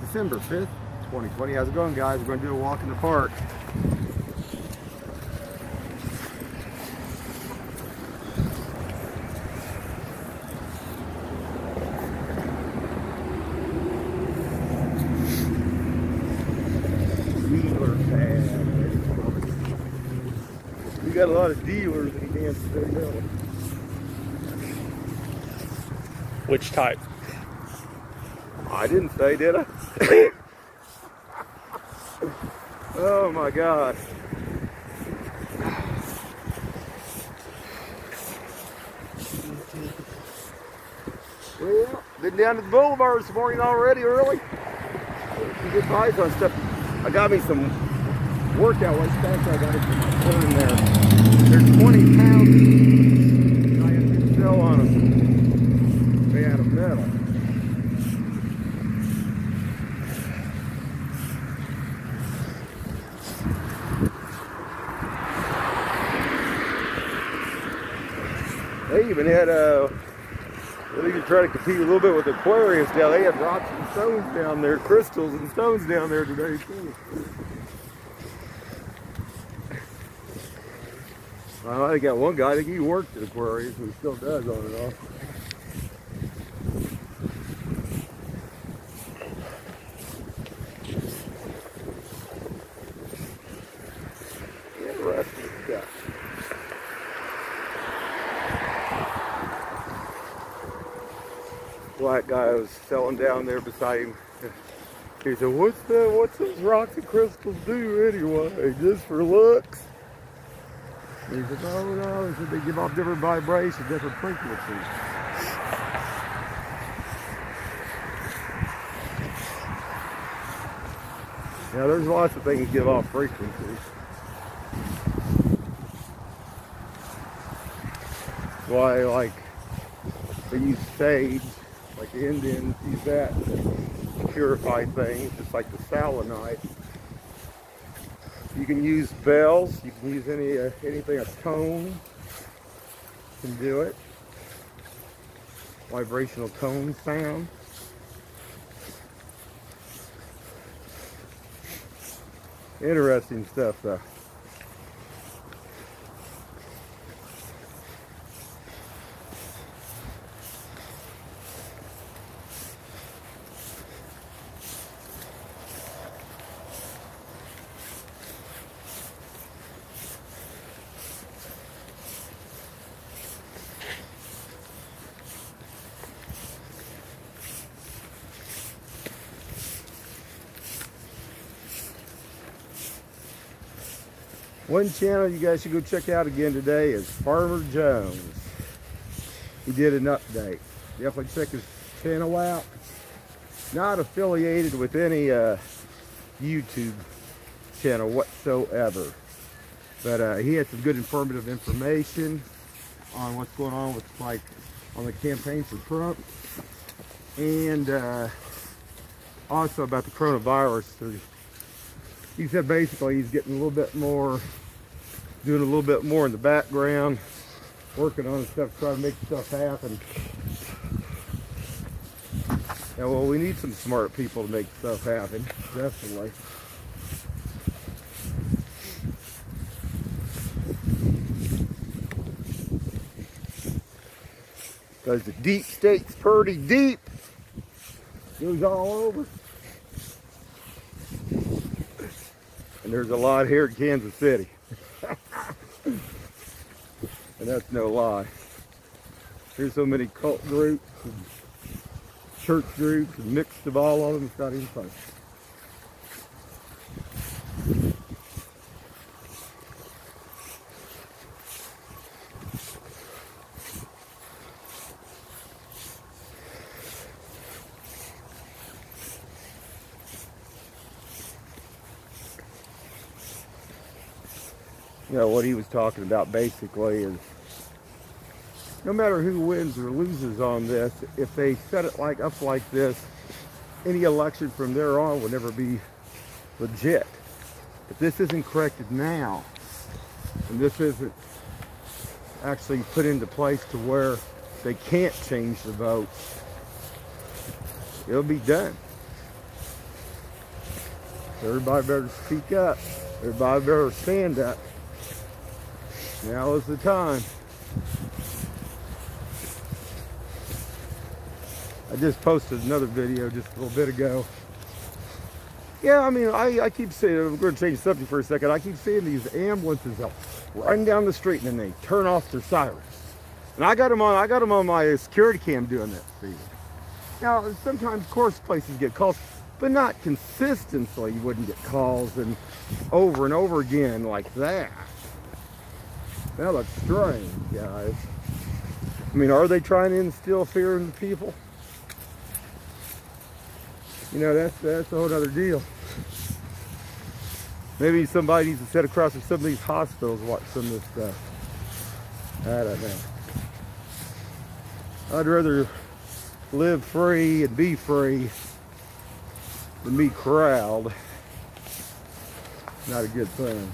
December 5th, 2020. How's it going, guys? We're going to do a walk in the park. Dealer pad. We got a lot of dealers in Kansas City now. Which type? I didn't say, did I? Oh my gosh. Well, been down to the boulevard this morning already, early. Some good buys on stuff. I got me some workout weights back. I got it in there. They're 20 pounds. I had a good sell on them. Made out of metal. They even had they could try to compete a little bit with Aquarius down. They had rocks and stones down there, crystals and stones down there today too. Well, I got one guy, I think he worked at Aquarius, and he still does on and off. Interesting stuff. Black guy was selling down there beside him. He said, what's those rocks and crystals do anyway? Just for looks? He said, oh no, he said they give off different vibrations, different frequencies. Now there's lots of things that give off frequencies. That's why like they use sage. Like the Indians use that to purify things, just like the selenite. You can use bells. You can use anything, a tone can do it. Vibrational tone sound. Interesting stuff, though. One channel you guys should go check out again today is Farmer Jones. He did an update. Definitely check his channel out. Not affiliated with any YouTube channel whatsoever. But he had some good informative information on what's going on with like on the campaign for Trump. And also about the coronavirus. He said basically he's getting a little bit more, doing a little bit more in the background, working on stuff, trying to make stuff happen. Yeah, well, we need some smart people to make stuff happen, definitely. Because the deep state's pretty deep. Goes all over. And there's a lot here in Kansas City. And that's no lie. There's so many cult groups and church groups and mixed of all of them, it's not even funny. You know, what he was talking about basically is no matter who wins or loses on this, if they set it up like this, any election from there on will never be legit. If this isn't corrected now, and this isn't actually put into place to where they can't change the vote, it'll be done. Everybody better speak up. Everybody better stand up. Now is the time. I just posted another video just a little bit ago. Yeah, I mean, I keep saying, I'm going to change the subject for a second. I keep seeing these ambulances run down the street and then they turn off their sirens. And I got them on my security cam doing that. See? Now, sometimes, of course, places get calls, but not consistently. You wouldn't get calls and over again like that. That looks strange, guys. I mean, are they trying to instill fear in the people? You know, that's a whole other deal. Maybe somebody needs to sit across from some of these hospitals and watch some of this stuff. I don't know. I'd rather live free and be free than be corralled. Not a good thing.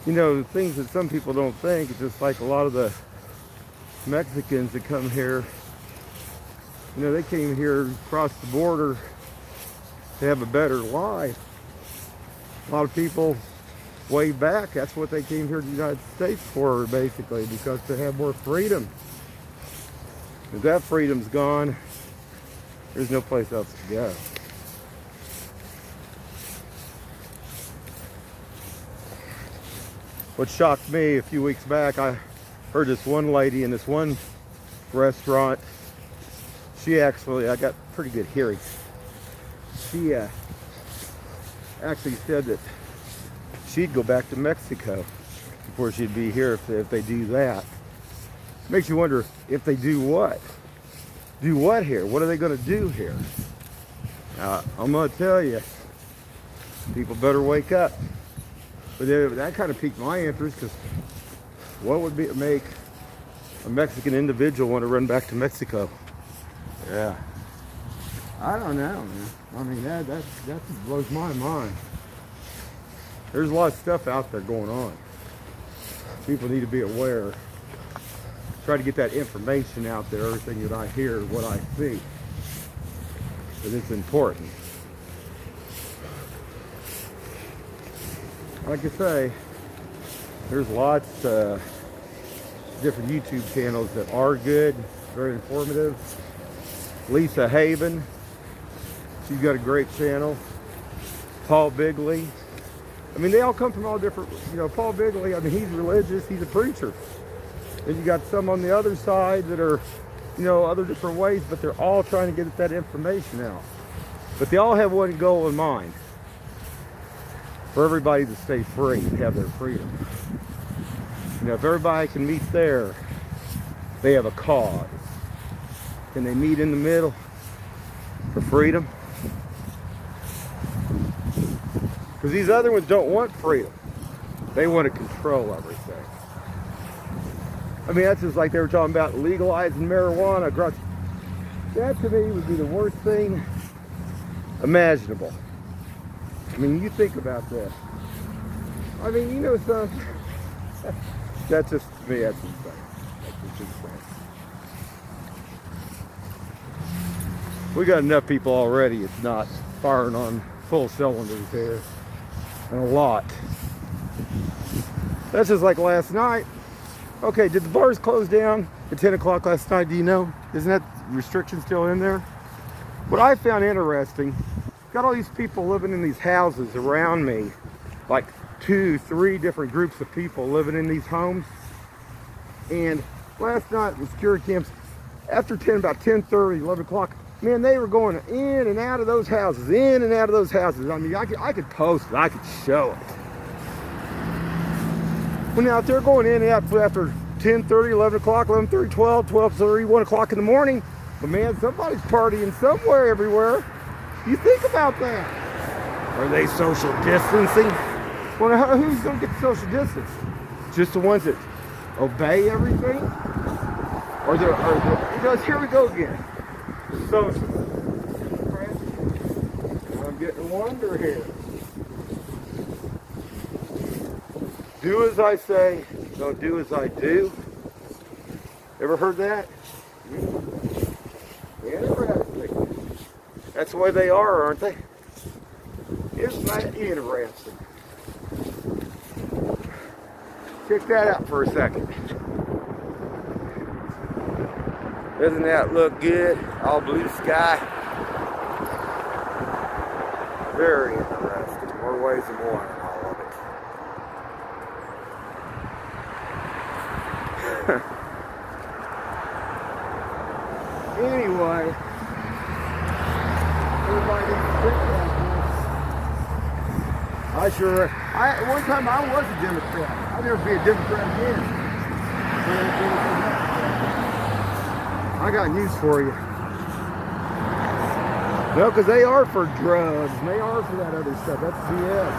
You know, things that some people don't think, it's just like a lot of the Mexicans that come here, you know, they came here across the border to have a better life. A lot of people way back, that's what they came here to the United States for, basically, because they have more freedom. If that freedom's gone, there's no place else to go. What shocked me a few weeks back, I heard this one lady in this one restaurant. She actually, I got pretty good hearing. She actually said that she'd go back to Mexico before she'd be here if they do that. Makes you wonder if they do what? Do what here? What are they going to do here? I'm going to tell you, people better wake up. But that kind of piqued my interest, because what would make a Mexican individual want to run back to Mexico? Yeah. I don't know, man. I mean, that blows my mind. There's a lot of stuff out there going on. People need to be aware. Try to get that information out there, everything that I hear, what I see. But it's important. Like I say, there's lots of different YouTube channels that are good, very informative. Lisa Haven, she's got a great channel. Paul Bigley. I mean, they all come from all different, you know, Paul Bigley, I mean, he's religious, he's a preacher. Then you got some on the other side that are, you know, other different ways, but they're all trying to get that information out. But they all have one goal in mind: for everybody to stay free and have their freedom. You know, if everybody can meet there, they have a cause. Can they meet in the middle for freedom? Because these other ones don't want freedom. They want to control everything. I mean, that's just like they were talking about legalizing marijuana. That to me would be the worst thing imaginable. I mean, you think about that. I mean, you know something? That's just, to me, that's insane. That's just insane. We got enough people already. It's not firing on full cylinders here. And a lot. That's just like last night. Okay, did the bars close down at 10 o'clock last night? Do you know? Isn't that restriction still in there? What I found interesting, got all these people living in these houses around me, like 2, 3 different groups of people living in these homes. And last night with security cams, after 10, about 10:30, 11 o'clock, man, they were going in and out of those houses, in and out of those houses. I mean, I could post it, I could show it. Well, now if they're going in and out after 10:30, 11 o'clock, 11:30, 12, 12:30, 1 o'clock in the morning, but man, somebody's partying somewhere, everywhere. You think about that. Are they social distancing? Well, who's going to get the social distance? Just the ones that obey everything? Or because here we go again. Social. I'm getting to wonder here. Do as I say, don't do as I do. Ever heard that? Interesting. That's the way they are, aren't they? Isn't that interesting? Check that out for a second. Doesn't that look good? All blue sky. Very interesting. More ways than one in all of it. Anyway, everybody needs to think like this. One time I was a Democrat. I'd never be a Democrat again. I got news for you. No, because they are for drugs, and they are for that other stuff. That's BS.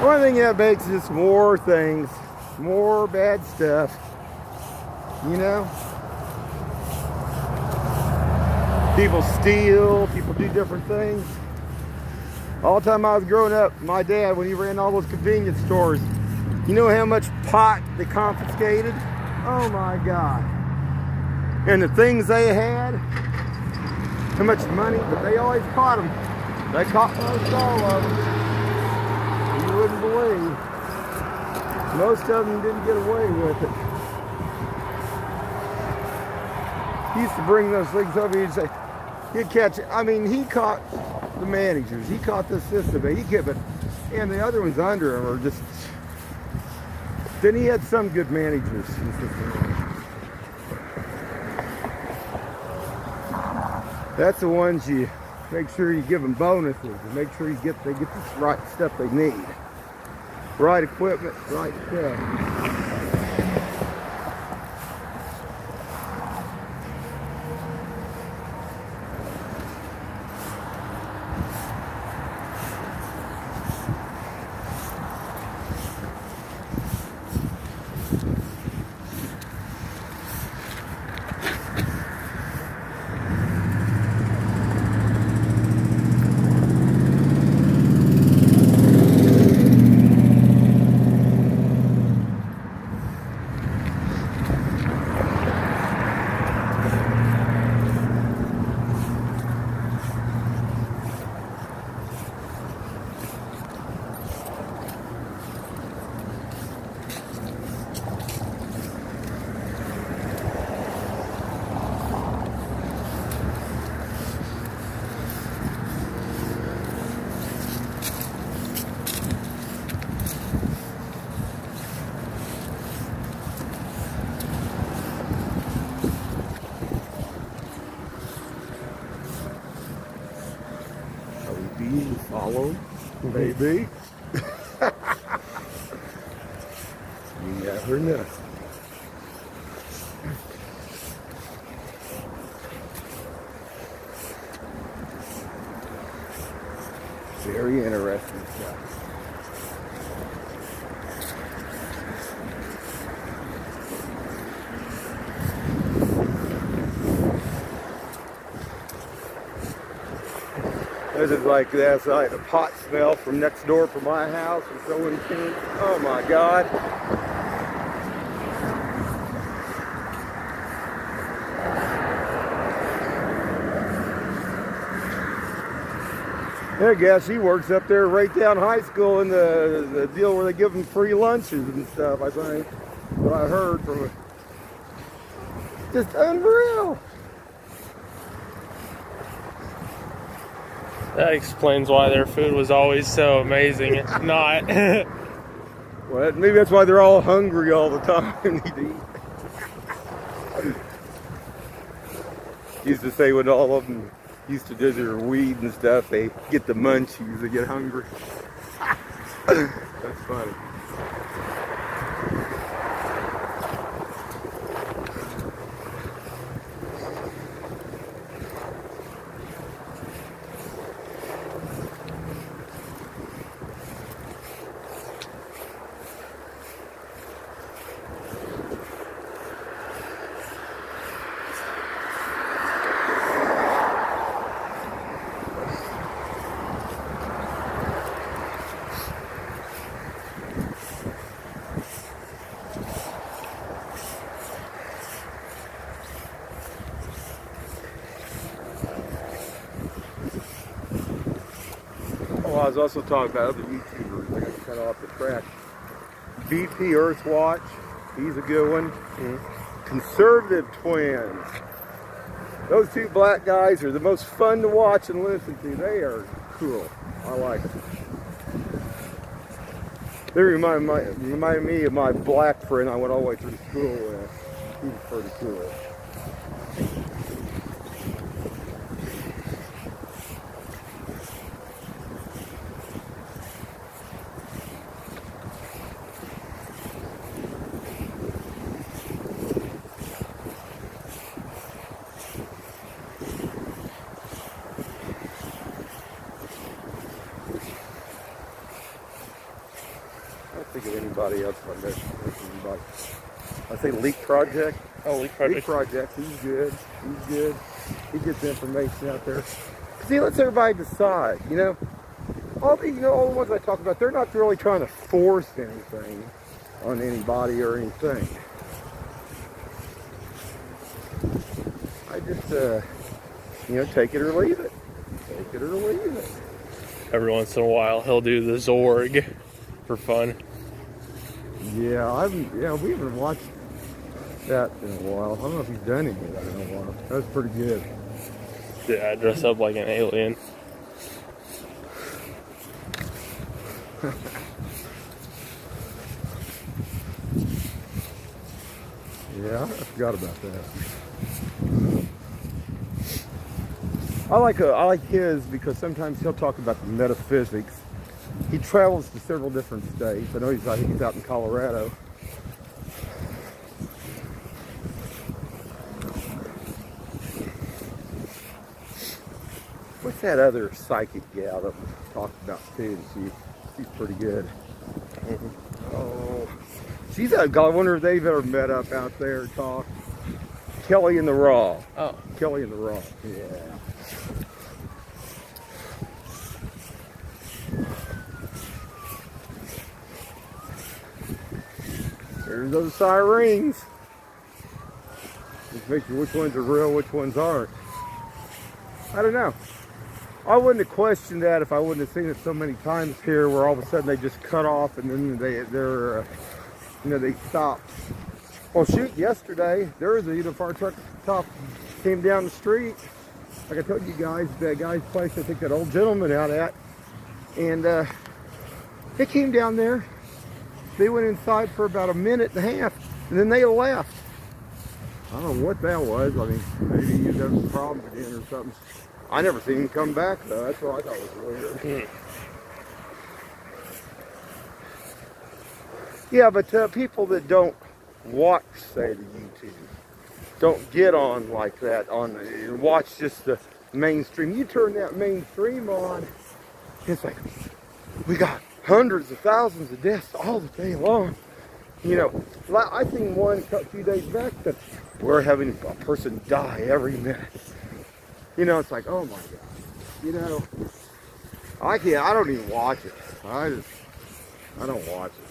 The only thing that makes is just more things, more bad stuff. You know? People steal, people do different things. All the time I was growing up, my dad, when he ran all those convenience stores, you know how much pot they confiscated? Oh my God. And the things they had, how much money, but they always caught them. They caught most all of them. You wouldn't believe. Most of them didn't get away with it. He used to bring those things over, he'd say, he'd catch, I mean, he caught the managers, he caught the system, he kept it, and the other ones under him are just, then he had some good managers. That's the ones you make sure you give them bonuses and make sure they get the right stuff they need. Right equipment, right stuff. Being followed, maybe. You never know. Very interesting stuff. This is like that's like the pot smell from next door from my house and so intense. Oh my God. Yeah, I guess he works up there right down high school in the deal where they give them free lunches and stuff, I think. What I heard from it. Just unreal. That explains why their food was always so amazing. It's not. Well, maybe that's why they're all hungry all the time and need to eat. Used to say when all of them used to do their weed and stuff, they get the munchies, they get hungry. That's funny. Well, I was also talking about other YouTubers. I got cut off the track. BP Earthwatch, he's a good one. Conservative Twins. Those two black guys are the most fun to watch and listen to. They are cool. I like them. They remind me of my black friend I went all the way through school with. He was pretty cool. I don't think of anybody else like that. I say Leak Project. Oh, Leak Project. Leak Project, he's good. He's good. He gets the information out there. Cause he lets everybody decide, you know. All the ones I talk about, they're not really trying to force anything on anybody or anything. I just, take it or leave it. Take it or leave it. Every once in a while, he'll do the Zorg for fun. Yeah, we haven't watched that in a while. I don't know if he's done any of that in a while. That was pretty good. Yeah, dress up like an alien. Yeah, I forgot about that. I like his because sometimes he'll talk about the metaphysics. He travels to several different states. I think he's out in Colorado. What's that other psychic gal that we talked about too? She's pretty good. Oh, she's a guy. I wonder if they've ever met up out there and talked. Kelly and the Raw. Oh, Kelly and the Raw. Yeah. There's those sirens. Just make sure which ones are real, which ones aren't. I don't know. I wouldn't have questioned that if I wouldn't have seen it so many times here, where all of a sudden they just cut off and then they stopped. Well, shoot, yesterday there was a fire truck top came down the street. Like I told you guys, that guy's place, I think that old gentleman out at, and they came down there. They went inside for about a minute and a half, and then they left. I don't know what that was. I mean, maybe he was having some problems again or something. I never seen him come back, though. That's what I thought was weird. Yeah, but people that don't watch, say, the YouTube, don't get on like that, watch just the mainstream. You turn that mainstream on, it's like, we got hundreds of thousands of deaths all the day long. You know, I seen one a few days back that we're having a person die every minute. You know, it's like, oh my God. You know, I don't even watch it. I don't watch it.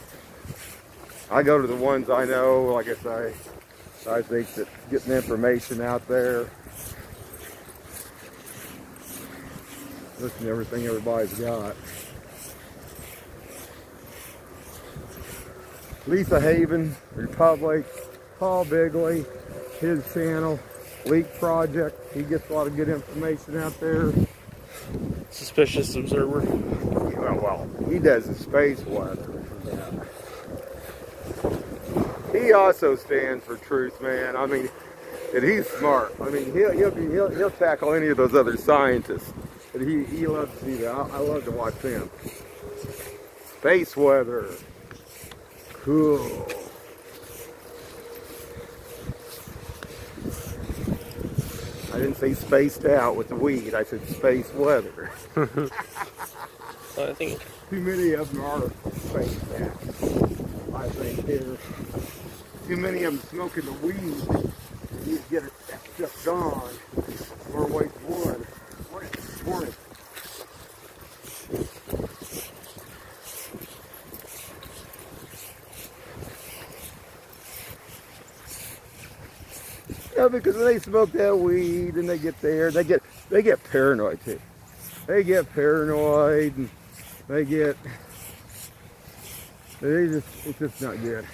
I go to the ones I know, like I think that getting information out there. Listen to everything everybody's got. Lisa Haven, Republic, Paul Bigley, his channel, Leak Project. He gets a lot of good information out there. Suspicious Observer. Well, he does the space weather. He also stands for truth, man. I mean, and he's smart. I mean, he'll tackle any of those other scientists. But he loves to do that. I love to watch him. Space weather. Cool. I didn't say spaced out with the weed. I said space weather. I think too many of them are spaced out. I think there's too many of them smoking the weed. You get it just gone. Or wait one. Morning. Yeah, because when they smoke that weed and they get there, they get paranoid too. They get paranoid, and they get, it's just not good.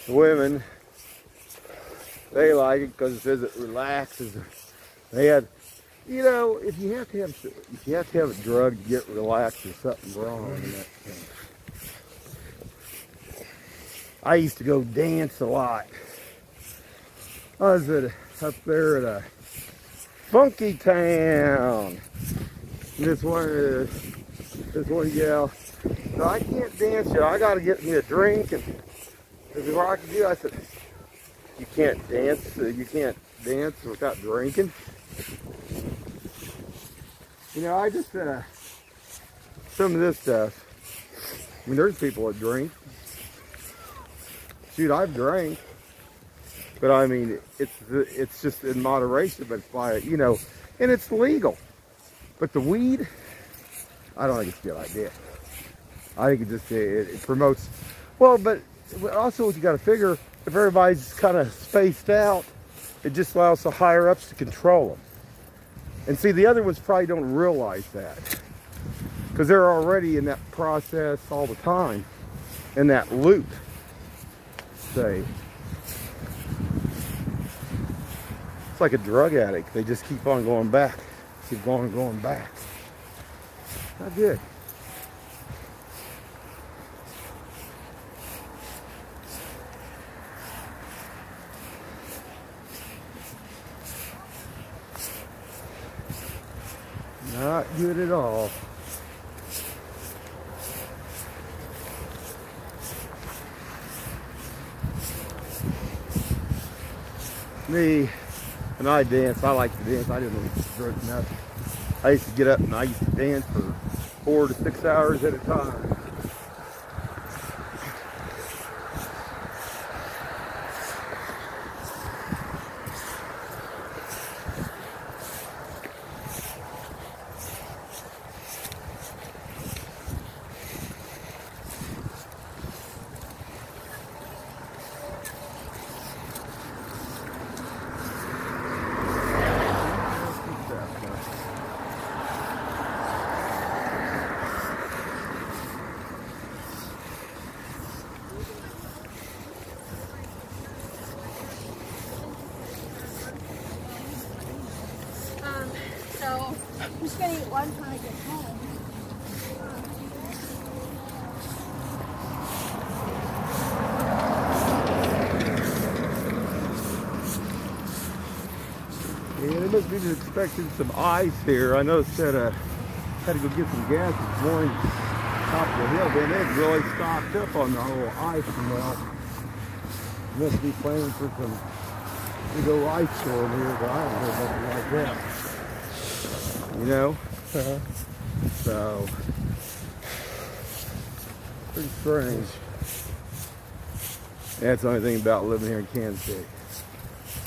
The women, they like it because it says it relaxes. They had, you know, if you have to have a drug to get relaxed, there's something wrong in that thing. I used to go dance a lot. I was up there at a Funky Town. This one gal, so I can't dance yet. I got to get me a drink, and this is what I can do. I said, you can't dance. You can't dance without drinking. You know, I just some of this stuff. I mean, there's people that drink. Shoot, I've drank, but I mean, it's just in moderation. But it's by, you know, and it's legal. But the weed, I don't think it's a good idea. I think it just it promotes. Well, but also what you got to figure, if everybody's kind of spaced out, it just allows the higher ups to control them. And see, the other ones probably don't realize that because they're already in that process all the time, in that loop. Say, it's like a drug addict. They just keep on going back, keep going back. Not good. Not good at all. Me, when I dance, I like to dance. I didn't drink nothing. I used to get up and I used to dance for 4 to 6 hours at a time. So I'm just gonna eat one when I get home. Yeah, they must be just expecting some ice here. I noticed that had to go get some gas this morning top of the hill. Man, they've really stocked up on the whole ice melt. Must be planning for some big old ice storm here, but I haven't heard nothing like that. You know? So, pretty strange. That's the only thing about living here in Kansas City.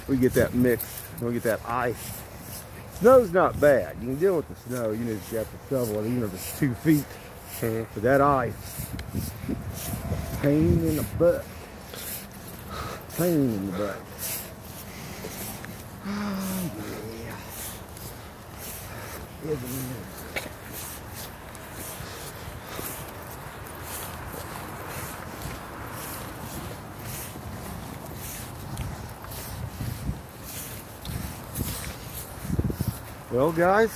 We get that mix, we get that ice. Snow's not bad. You can deal with the snow. You just have to shovel it, even if it's 2 feet. But that ice, pain in the butt. Pain in the butt. Oh, yeah. Isn't it? Well, guys,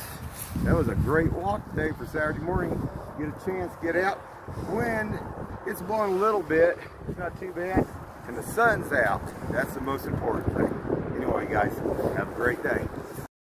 that was a great walk today for Saturday morning. Get a chance, get out. Wind, it's blowing a little bit. It's not too bad. And the sun's out. That's the most important thing. Anyway, guys, have a great day.